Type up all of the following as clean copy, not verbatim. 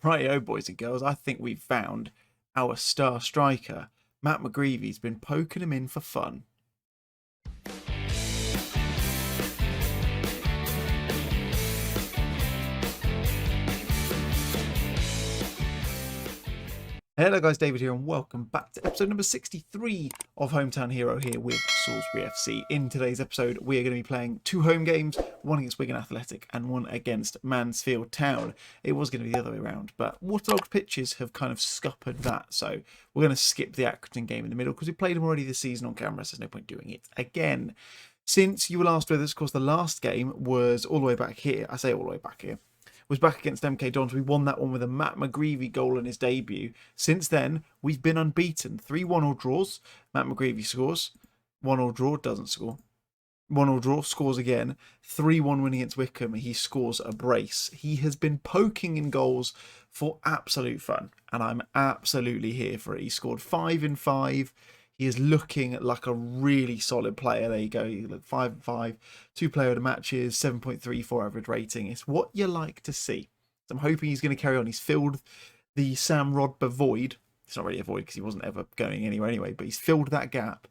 Rightio, boys and girls, I think we've found our star striker. Matt McGreevy's been poking him in for fun. Hello guys, David here and welcome back to episode number 63 of Hometown Hero here with Salisbury FC. In today's episode we are going to be playing two home games, one against Wigan Athletic and one against Mansfield Town. It was going to be the other way around, but waterlogged pitches have kind of scuppered that, so we're going to skip the Accrington game in the middle because we played them already this season on camera, so there's no point doing it again. Since you were last with us, of course the last game was all the way back here. I say all the way back here. Was back against MK Dons. We won that one with a Matt McGreevy goal in his debut. Since then, we've been unbeaten. 3-1 all draws. Matt McGreevy scores. 1-1 draw, doesn't score. 1-1 draw, scores again. 3-1 win against Wycombe. He scores a brace. He has been poking in goals for absolute fun. And I'm absolutely here for it. He scored 5 in 5. He is looking like a really solid player. There you go. You look 5 and 5, 2 player of the matches, 7.34 average rating. It's what you like to see. So I'm hoping he's going to carry on. He's filled the Sam Rodber void. It's not really a void because he wasn't ever going anywhere anyway, but he's filled that gap.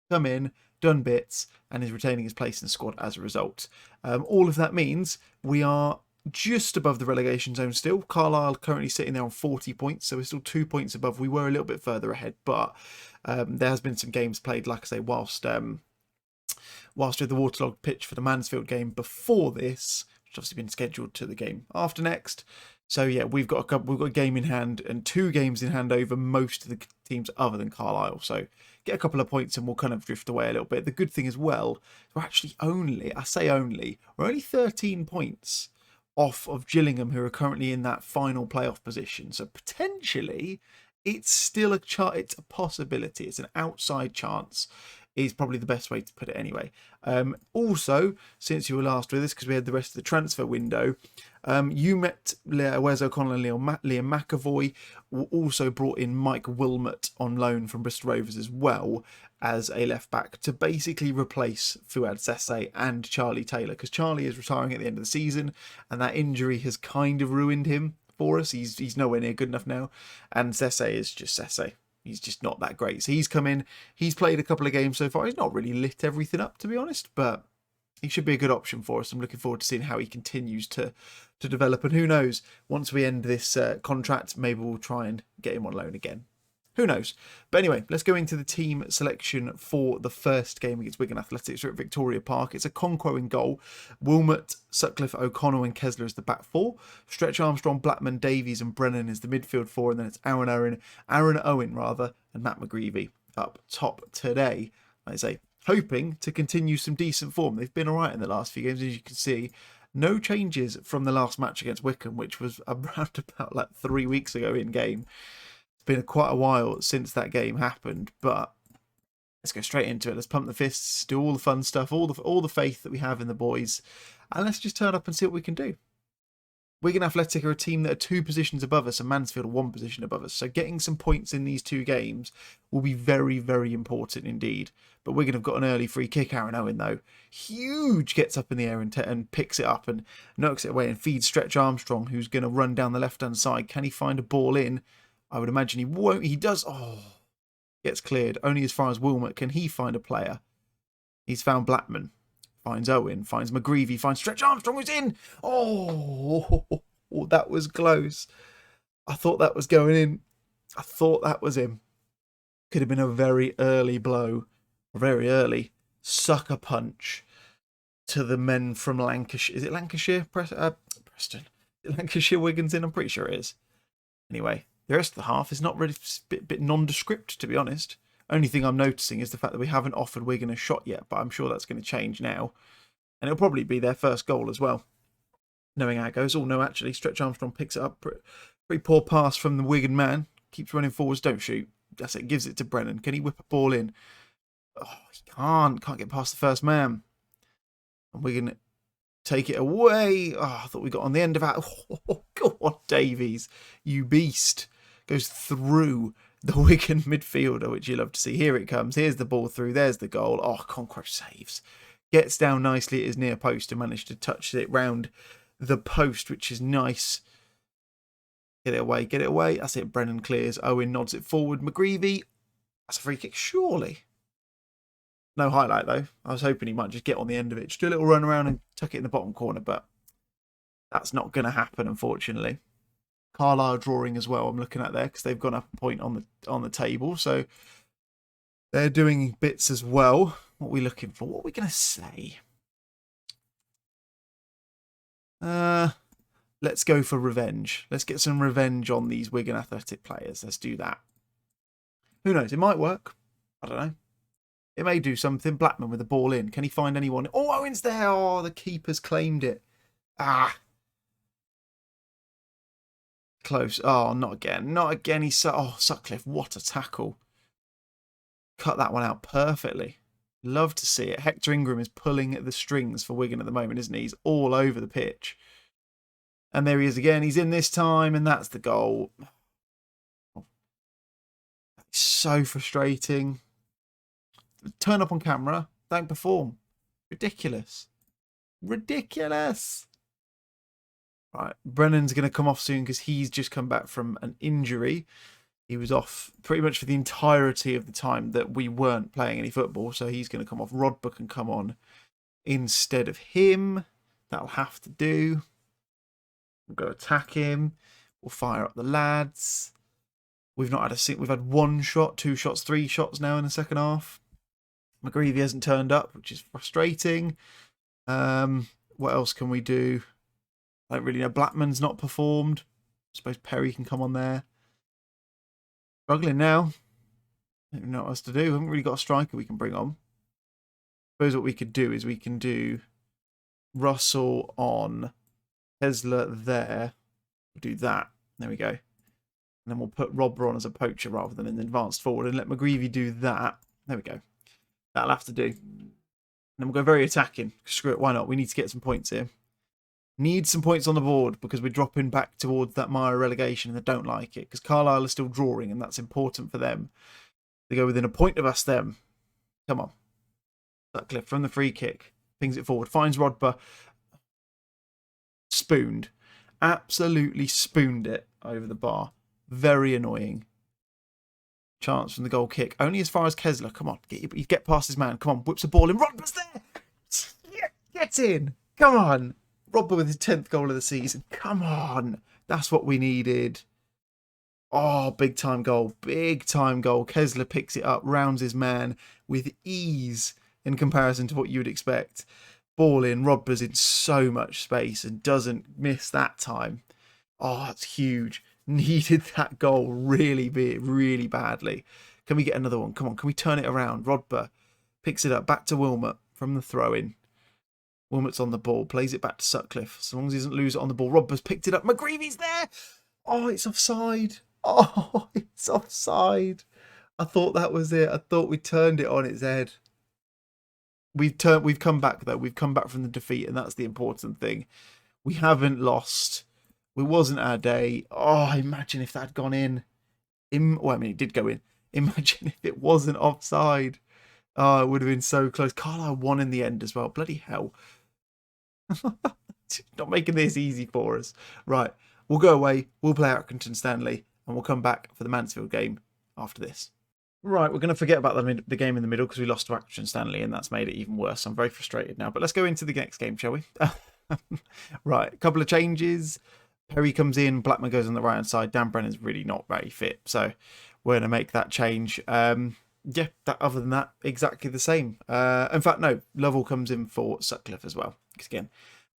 Come in, done bits, and is retaining his place in the squad as a result. All of that means we are just above the relegation zone still. Carlisle currently sitting there on 40 points, so we're still 2 points above. We were a little bit further ahead, but there has been some games played, like I say, whilst with the waterlogged pitch for the Mansfield game before this, which obviously been scheduled to the game after next. So yeah, we've got a game in hand and 2 games in hand over most of the teams other than Carlisle. So get a couple of points and we'll kind of drift away a little bit. The good thing as well, we're actually we're only 13 points off of Gillingham, who are currently in that final playoff position. So potentially it's still it's a possibility. It's an outside chance is probably the best way to put it anyway. Also, since you were last with us, because we had the rest of the transfer window, you met Wes O'Connell and Liam McAvoy. Also brought in Mike Wilmot on loan from Bristol Rovers as well as a left back to basically replace Fuad Sesse and Charlie Taylor, because Charlie is retiring at the end of the season and that injury has kind of ruined him for us. He's nowhere near good enough now, and Sesse is just Sesse. He's just not that great. So he's come in, he's played a couple of games so far. He's not really lit everything up, to be honest, but he should be a good option for us. I'm looking forward to seeing how he continues to develop. And who knows, once we end this contract, maybe we'll try and get him on loan again. Who knows? But anyway, let's go into the team selection for the first game against Wigan Athletics. We're at Victoria Park. It's a Conquo in goal. Wilmot, Sutcliffe, O'Connell and Kessler as the back 4. Stretch Armstrong, Blackman, Davies and Brennan is the midfield 4. And then it's Aaron Owen, and Matt McGreevy up top today. Like I say, hoping to continue some decent form. They've been all right in the last few games, as you can see. No changes from the last match against Wycombe, which was around about like 3 weeks ago in game. Been quite a while since that game happened, but let's go straight into it. Let's pump the fists, do all the fun stuff, all the faith that we have in the boys, and let's just turn up and see what we can do. Wigan Athletic are a team that are 2 positions above us and Mansfield are 1 position above us, so getting some points in these 2 games will be very, very important indeed. But Wigan have got an early free kick. Aaron Owen, though, huge, gets up in the air and picks it up and knocks it away and feeds Stretch Armstrong, who's going to run down the left-hand side. Can he find a ball in? I would imagine he won't. He does. Oh, gets cleared. Only as far as Wilmot can he find a player. He's found Blackman. Finds Owen. Finds McGreevy. Finds Stretch Armstrong, who's in. Oh, that was close. I thought that was going in. I thought that was him. Could have been a very early blow. A very early sucker punch to the men from Lancashire. Is it Lancashire? Preston. Lancashire Wigan's in? I'm pretty sure it is. Anyway. The rest of the half is not really a bit nondescript, to be honest. Only thing I'm noticing is the fact that we haven't offered Wigan a shot yet, but I'm sure that's going to change now. And it'll probably be their first goal as well, knowing how it goes. Oh, no, actually, Stretch Armstrong picks it up. Pretty poor pass from the Wigan man. Keeps running forwards, don't shoot. That's it, gives it to Brennan. Can he whip a ball in? Oh, he can't get past the first man. And Wigan take it away. Oh, I thought we got on the end of that. Oh, go on, Davies, you beast. Goes through the Wigan midfielder, which you love to see. Here it comes. Here's the ball through. There's the goal. Oh, Conquo saves. Gets down nicely at his near post and managed to touch it round the post, which is nice. Get it away, get it away. That's it. Brennan clears. Owen nods it forward. McGreevy. That's a free kick, surely. No highlight, though. I was hoping he might just get on the end of it. Just do a little run around and tuck it in the bottom corner, but that's not going to happen, unfortunately. Carlisle drawing as well, I'm looking at there, because they've gone up a point on the table. So they're doing bits as well. What are we looking for? What are we going to say? Let's go for revenge. Let's get some revenge on these Wigan Athletic players. Let's do that. Who knows? It might work. I don't know. It may do something. Blackman with the ball in. Can he find anyone? Oh, Owen's there. Oh, the keeper's claimed it. Ah. Close. Oh, not again. Not again. Oh, Sutcliffe. What a tackle. Cut that one out perfectly. Love to see it. Hector Ingram is pulling at the strings for Wigan at the moment, isn't he? He's all over the pitch. And there he is again. He's in this time, and that's the goal. It's so frustrating. Turn up on camera. Don't perform. Ridiculous. Ridiculous. Right, Brennan's going to come off soon because he's just come back from an injury. He was off pretty much for the entirety of the time that we weren't playing any football, so he's going to come off. Rodber can come on instead of him. That'll have to do. We'll go attack him. We'll fire up the lads. We've not had we've had 1 shot, 2 shots, 3 shots now in the second half. McGreevy hasn't turned up, which is frustrating. What else can we do? I don't really know. Blackman's not performed. I suppose Perry can come on there. Struggling now. I don't know what else to do. We haven't really got a striker we can bring on. I suppose what we could do is we can do Russell on Tesla there. We'll do that. There we go. And then we'll put Robber on as a poacher rather than an advanced forward and let McGreevy do that. There we go. That'll have to do. And then we'll go very attacking. Screw it, why not? We need to get some points here. Need some points on the board because we're dropping back towards that Mire relegation and they don't like it. Because Carlisle are still drawing and that's important for them. They go within a point of us then. Come on. Sutcliffe from the free kick. Pings it forward. Finds Rodber. Spooned. Absolutely spooned it over the bar. Very annoying. Chance from the goal kick. Only as far as Kessler. Come on. Get past his man. Come on. Whips the ball in. Rodber's there. Get in. Come on. Rodber with his 10th goal of the season. Come on. That's what we needed. Oh, big time goal. Big time goal. Kessler picks it up. Rounds his man with ease in comparison to what you would expect. Ball in. Rodber's in so much space and doesn't miss that time. Oh, that's huge. Needed that goal really badly. Can we get another one? Come on. Can we turn it around? Rodber picks it up. Back to Wilmot from the throw-in. Wilmot's on the ball. Plays it back to Sutcliffe. As long as he doesn't lose it on the ball. Rodber's picked it up. McGreevy's there. Oh, it's offside. Oh, it's offside. I thought that was it. I thought we turned it on its head. We've come back, though. We've come back from the defeat, and that's the important thing. We haven't lost. It wasn't our day. Oh, imagine if that had gone in. Well, I mean, it did go in. Imagine if it wasn't offside. Oh, it would have been so close. Carlisle won in the end as well. Bloody hell. Not making this easy for us. Right, we'll go away. We'll play Accrington Stanley, and we'll come back for the Mansfield game after this. Right, we're going to forget about the game in the middle because we lost to Accrington Stanley, and that's made it even worse. I'm very frustrated now. But let's go into the next game, shall we? Right, a couple of changes. Perry comes in. Blackman goes on the right-hand side. Dan Brennan's really not very fit, so we're going to make that change. Yeah, other than that, exactly the same. In fact, no, Lovell comes in for Sutcliffe as well. Because again,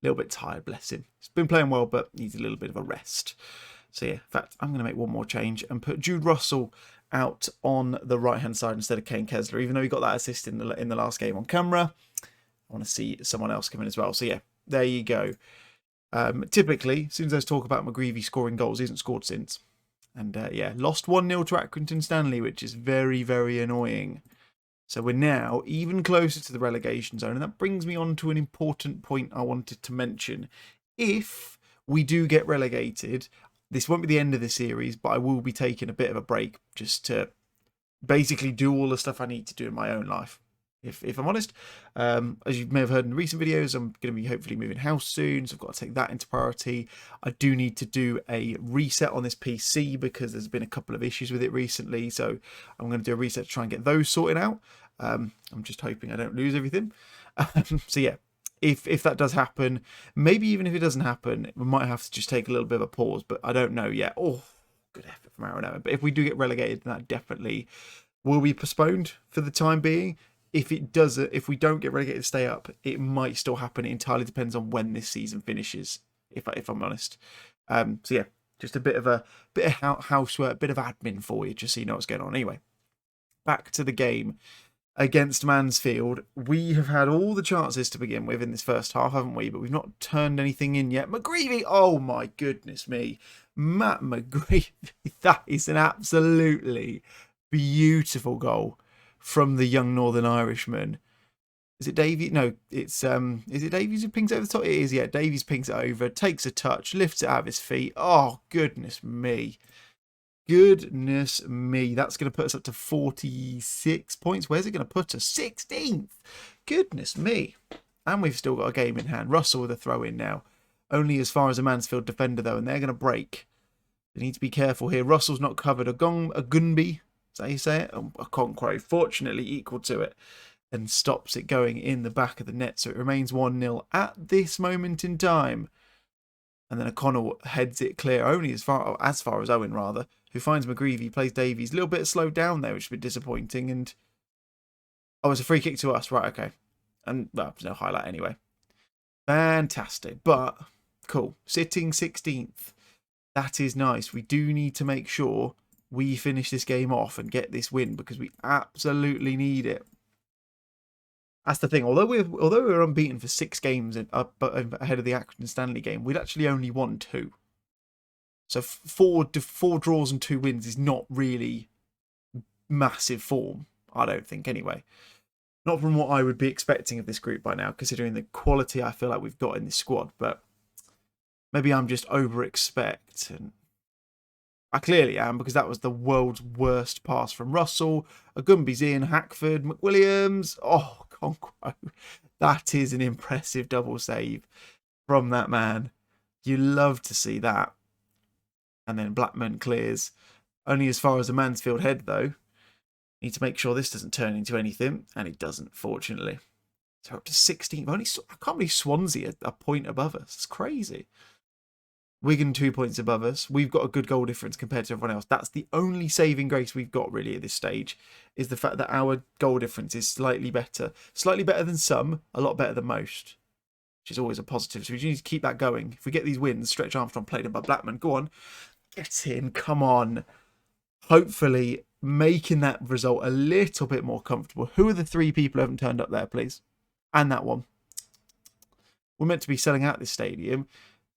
a little bit tired, bless him. He's been playing well, but needs a little bit of a rest. So yeah, in fact, I'm going to make one more change and put Jude Russell out on the right-hand side instead of Kane Kessler. Even though he got that assist in the last game on camera, I want to see someone else come in as well. So yeah, there you go. Typically, as soon as there's talk about McGreevy scoring goals, he hasn't scored since. And yeah, lost 1-0 to Accrington Stanley, which is very, very annoying. So we're now even closer to the relegation zone. And that brings me on to an important point I wanted to mention. If we do get relegated, this won't be the end of the series, but I will be taking a bit of a break just to basically do all the stuff I need to do in my own life. if I'm honest. As you may have heard in recent videos, I'm going to be hopefully moving house soon, so I've got to take that into priority. I do need to do a reset on this PC because there's been a couple of issues with it recently, so I'm going to do a reset to try and get those sorted out. I'm just hoping I don't lose everything. So yeah, if that does happen, maybe even if it doesn't happen, we might have to just take a little bit of a pause, but I don't know yet. Oh, good effort from Aaron. But if we do get relegated, then that definitely will be postponed for the time being. If it doesn't, if we don't get relegated to stay up, it might still happen. It entirely depends on when this season finishes, if I'm honest. So yeah, just a bit of housework, bit of admin for you, just so you know what's going on. Anyway, back to the game against Mansfield. We have had all the chances to begin with in this first half, haven't we? But we've not turned anything in yet. McGreevy, oh my goodness me. Matt McGreevy, that is an absolutely beautiful goal from the young Northern Irishman. Is it Davies? No, it's is it Davies who pings it over the top? It is, yeah. Davies pings it over, takes a touch, lifts it out of his feet. Oh, goodness me. Goodness me. That's going to put us up to 46 points. Where's it going to put us? 16th. Goodness me. And we've still got a game in hand. Russell with a throw in now. Only as far as a Mansfield defender, though, and they're going to break. They need to be careful here. Russell's not covered. A Gunby. Is that how you say it? A Concro, fortunately equal to it, and stops it going in the back of the net. So it remains 1-0 at this moment in time. And then O'Connell heads it clear, only as far as Owen, rather, who finds McGreevy, plays Davies. A little bit slowed down there, which would be disappointing. And oh, it's a free kick to us. Right, okay. And, well, there's no highlight anyway. Fantastic. But, cool. Sitting 16th. That is nice. We do need to make sure we finish this game off and get this win because we absolutely need it. That's the thing. Although we're unbeaten for 6 games ahead of the Accrington Stanley game, we'd actually only won 2. So 4 draws and 2 wins is not really massive form, I don't think, anyway. Not from what I would be expecting of this group by now, considering the quality I feel like we've got in this squad. But maybe I'm just over-expecting. I clearly am, because that was the world's worst pass from Russell. Agumby's in, Hackford, McWilliams. Oh, Concro. That is an impressive double save from that man. You love to see that. And then Blackman clears. Only as far as the Mansfield head, though. Need to make sure this doesn't turn into anything. And it doesn't, fortunately. So we're up to 16th. I can't believe Swansea a point above us. It's crazy. Wigan 2 points above us. We've got a good goal difference compared to everyone else. That's the only saving grace we've got really at this stage, is the fact that our goal difference is slightly better. Slightly better than some, a lot better than most, which is always a positive. So we need to keep that going. If we get these wins, Stretch Armstrong played in by Blackman. Go on. Get in. Come on. Hopefully making that result a little bit more comfortable. Who are the 3 people who haven't turned up there, please? And that one. We're meant to be selling out this stadium.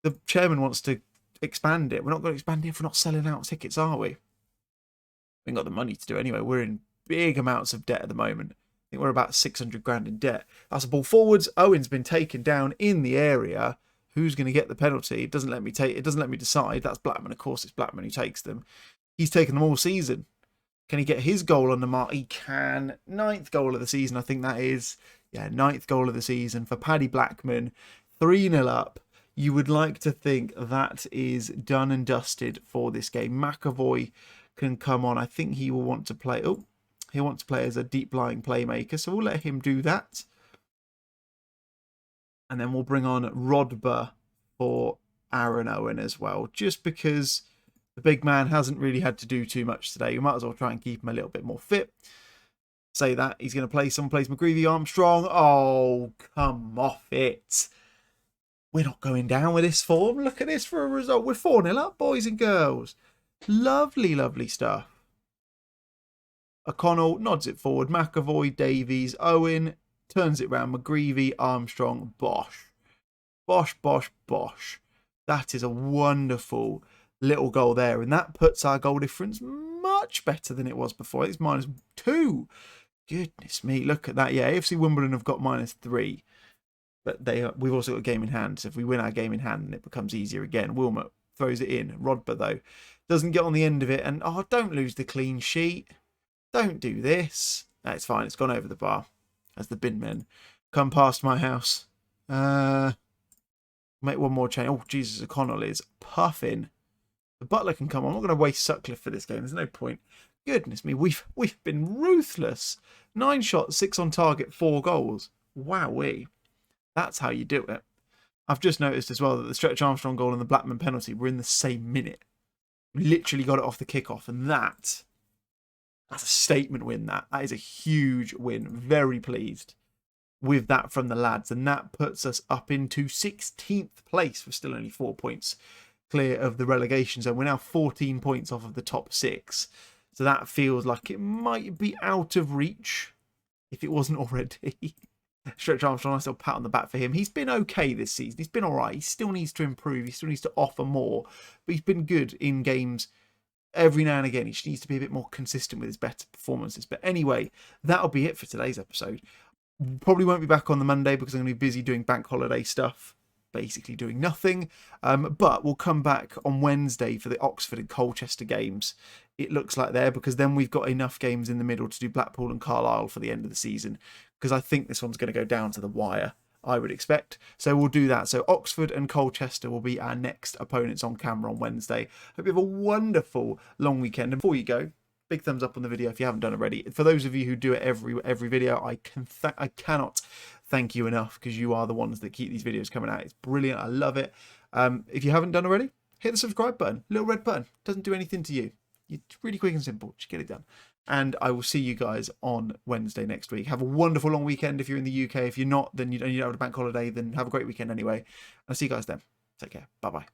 The chairman wants to expand it. We're not going to expand it if we're not selling out tickets, are we? We ain't got the money to do it anyway. We're in big amounts of debt at the moment. I think we're about 600 grand in debt. That's a ball forwards. Owen's been taken down in the area. Who's going to get the penalty? It doesn't let me decide. That's Blackman. Of course, it's Blackman who takes them. He's taken them all season. Can he get his goal on the mark? He can. 9th goal of the season, I think that is. Yeah, 9th goal of the season for Paddy Blackman. 3-0 up. You would like to think that is done and dusted for this game. McAvoy can come on. I think he will want to play. Oh, he wants to play as a deep-lying playmaker, so we'll let him do that. And then we'll bring on Rodber for Aaron Owen as well, just because the big man hasn't really had to do too much today. We might as well try and keep him a little bit more fit. Say that. He's going to play. Someone plays McGreevy Armstrong. Oh, come off it. We're not going down with this form. Look at this for a result. We're 4-0 up, boys and girls. Lovely, lovely stuff. O'Connell nods it forward. McAvoy, Davies, Owen turns it round. McGreevy, Armstrong, Bosch. Bosch, Bosch, Bosch. That is a wonderful little goal there. And that puts our goal difference much better than it was before. It's -2. Goodness me. Look at that. Yeah, AFC Wimbledon have got -3. But we've also got a game in hand. So if we win our game in hand, then it becomes easier again. Wilmot throws it in. Rodber, though, doesn't get on the end of it. And, oh, don't lose the clean sheet. Don't do this. That's fine. It's gone over the bar. as the bin men come past my house. Make one more change. Oh, Jesus, O'Connell is puffing. The butler can come. I'm not going to waste Sutcliffe for this game. There's no point. Goodness me, we've been ruthless. 9 shots, 6 on target, 4 goals. Wowee. That's how you do it. I've just noticed as well that the Stretch Armstrong goal and the Blackman penalty were in the same minute. We literally got it off the kickoff, and that's a statement win. That is a huge win. Very pleased with that from the lads, and that puts us up into 16th place. We're still only 4 points clear of the relegation zone. We're now 14 points off of the top 6, so that feels like it might be out of reach if it wasn't already. Stretch Armstrong, I still pat on the back for him. He's been okay this season. He's been all right. He still needs to improve. He still needs to offer more, but he's been good in games every now and again. He just needs to be a bit more consistent with his better performances. But anyway, that'll be it for today's episode. Probably won't be back on the Monday because I'm going to be busy doing bank holiday stuff, basically doing nothing. But we'll come back on Wednesday for the Oxford and Colchester games. It looks like there, because then we've got enough games in the middle to do Blackpool and Carlisle for the end of the season, because I think this one's going to go down to the wire, I would expect. So we'll do that. So Oxford and Colchester will be our next opponents on camera on Wednesday. Hope you have a wonderful long weekend. And before you go, big thumbs up on the video if you haven't done already. For those of you who do it every video, I cannot thank you enough, because you are the ones that keep these videos coming out. It's brilliant. I love it. If you haven't done already, hit the subscribe button. Little red button. Doesn't do anything to you. It's really quick and simple. Just get it done. And I will see you guys on Wednesday next week. Have a wonderful long weekend if you're in the UK. If you're not, then you don't have a bank holiday, then have a great weekend anyway. I'll see you guys then. Take care. Bye-bye.